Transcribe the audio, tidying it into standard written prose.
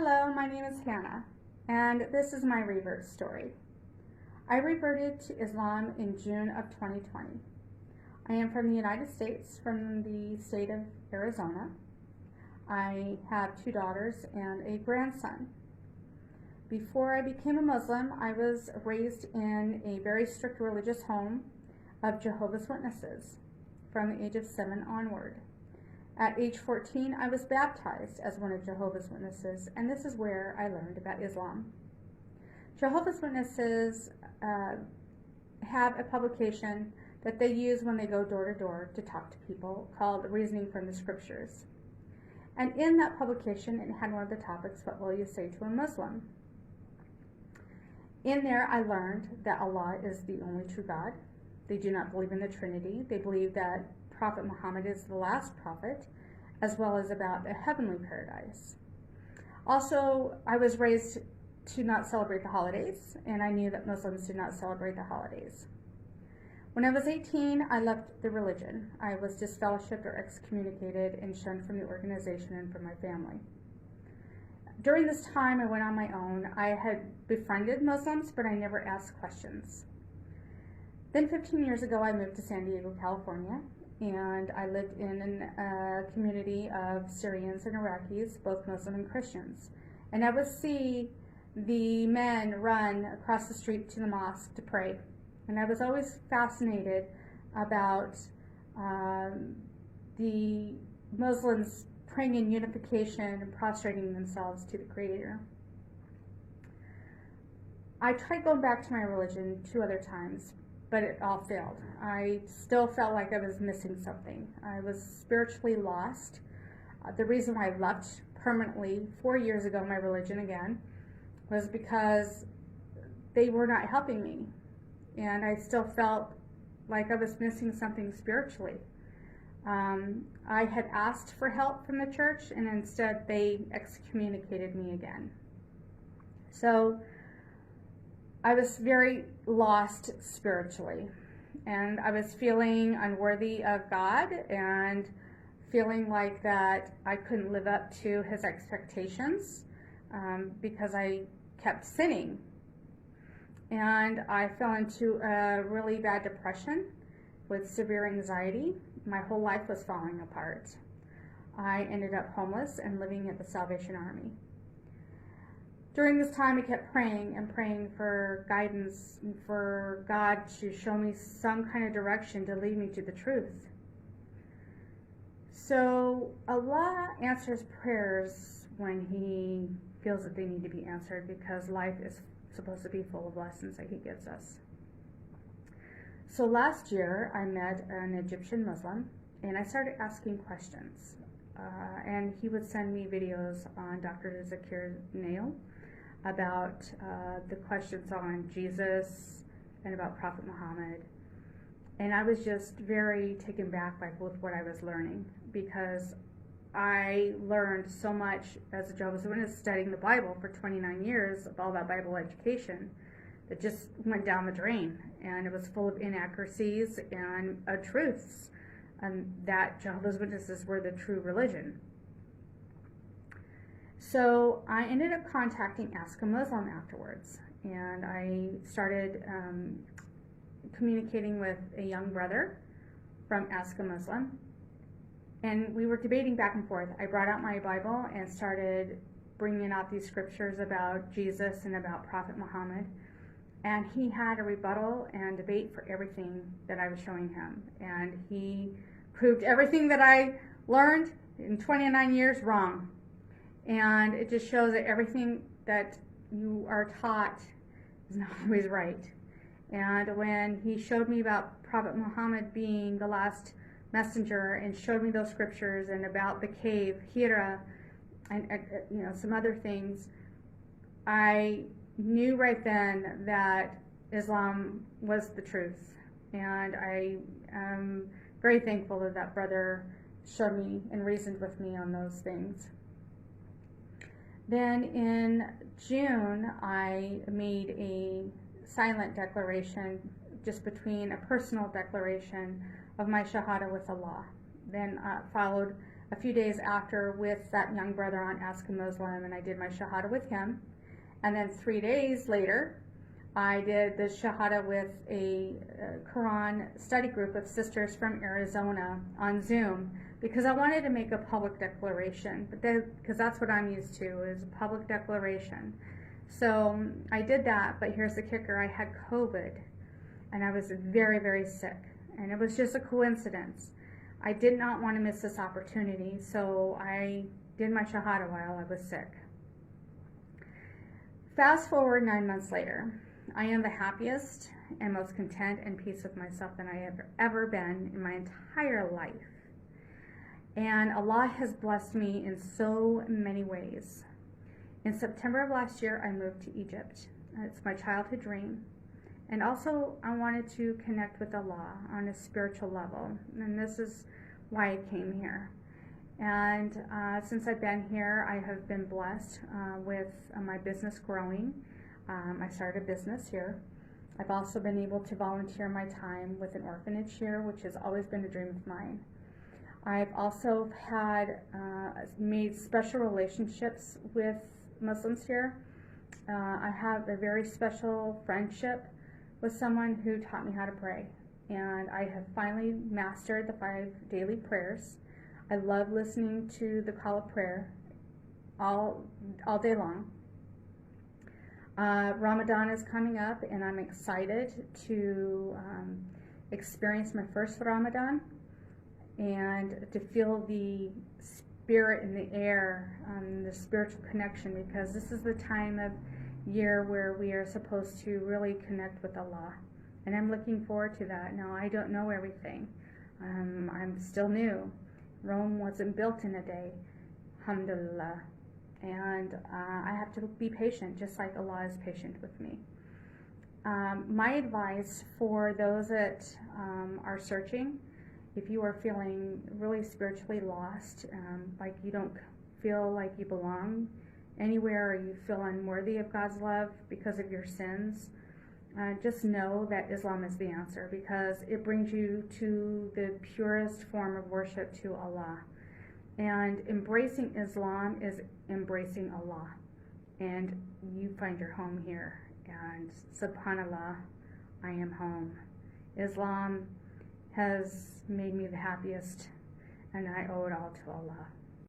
Hello, my name is Hannah, and this is my revert story. I reverted to Islam in June of 2020. I am from the United States, from the state of Arizona. I have 2 daughters and a grandson. Before I became a Muslim, I was raised in a very strict religious home of Jehovah's Witnesses from the age of 7 onward. At age 14, I was baptized as one of Jehovah's Witnesses, and this is where I learned about Islam. Jehovah's Witnesses have a publication that they use when they go door to door to talk to people called Reasoning from the Scriptures. And in that publication, it had one of the topics, what will you say to a Muslim? In there, I learned that Allah is the only true God. They do not believe in the Trinity. They believe that Prophet Muhammad is the last prophet, as well as about a heavenly paradise. Also, I was raised to not celebrate the holidays, and I knew that Muslims did not celebrate the holidays. When I was 18, I left the religion. I was disfellowshipped or excommunicated and shunned from the organization and from my family. During this time, I went on my own. I had befriended Muslims, but I never asked questions. Then 15 years ago, I moved to San Diego, California, and I lived in a community of Syrians and Iraqis, both Muslim and Christians. And I would see the men run across the street to the mosque to pray. And I was always fascinated about the Muslims praying in unification and prostrating themselves to the Creator. I tried going back to my religion 2 other times, but it all failed. I still felt like I was missing something. I was spiritually lost. The reason why I left permanently 4 years ago my religion again was because they were not helping me. And I still felt like I was missing something spiritually. I had asked for help from the church, and instead they excommunicated me again. So I was very lost spiritually, and I was feeling unworthy of God and feeling like that I couldn't live up to His expectations because I kept sinning. And I fell into a really bad depression with severe anxiety. My whole life was falling apart. I ended up homeless and living at the Salvation Army. During this time, I kept praying and praying for guidance and for God to show me some kind of direction to lead me to the truth. So Allah answers prayers when He feels that they need to be answered, because life is supposed to be full of lessons that He gives us. So last year, I met an Egyptian Muslim, and I started asking questions. And he would send me videos on Dr. DRZAKHARNAYAK about the questions on Jesus and about Prophet Muhammad. And I was just very taken back by with what I was learning, because I learned so much as a Jehovah's Witness studying the Bible for 29 years of all that Bible education that just went down the drain, and it was full of inaccuracies and truths, and that Jehovah's Witnesses were the true religion. So I ended up contacting Ask a Muslim afterwards, and I started communicating with a young brother from Ask a Muslim, and we were debating back and forth. I brought out my Bible and started bringing out these scriptures about Jesus and about Prophet Muhammad, and he had a rebuttal and debate for everything that I was showing him, and he proved everything that I learned in 29 years wrong. And it just shows that everything that you are taught is not always right. And when he showed me about Prophet Muhammad being the last messenger and showed me those scriptures and about the cave, Hira, and some other things, I knew right then that Islam was the truth. And I am very thankful that that brother showed me and reasoned with me on those things. Then in June, I made a silent declaration, just between a personal declaration of my Shahada with Allah. Then followed a few days after with that young brother on Ask a Muslim, and I did my Shahada with him. And then 3 days later, I did the Shahada with a Quran study group of sisters from Arizona on Zoom, because I wanted to make a public declaration, because that's what I'm used to, is a public declaration. So I did that, but here's the kicker: I had COVID, and I was very, very sick, and it was just a coincidence. I did not want to miss this opportunity, so I did my Shahada while I was sick. Fast forward 9 months later, I am the happiest and most content and peace with myself than I have ever been in my entire life. And Allah has blessed me in so many ways. In September of last year, I moved to Egypt. It's my childhood dream. And also, I wanted to connect with Allah on a spiritual level. And this is why I came here. And since I've been here, I have been blessed with my business growing. I started a business here. I've also been able to volunteer my time with an orphanage here, which has always been a dream of mine. I've also had made special relationships with Muslims here. I have a very special friendship with someone who taught me how to pray, and I have finally mastered the 5 daily prayers. I love listening to the call of prayer all day long. Ramadan is coming up, and I'm excited to experience my first Ramadan and to feel the spirit in the air, the spiritual connection, because this is the time of year where we are supposed to really connect with Allah, and I'm looking forward to that. Now, I don't know everything. I'm still new. Rome wasn't built in a day, alhamdulillah, and I have to be patient, just like Allah is patient with me. My advice for those that are searching, if you are feeling really spiritually lost, like you don't feel like you belong anywhere, or you feel unworthy of God's love because of your sins, just know that Islam is the answer, because it brings you to the purest form of worship to Allah. And embracing Islam is embracing Allah, and you find your home here. And subhanallah, I am home. Islam has made me the happiest, and I owe it all to Allah.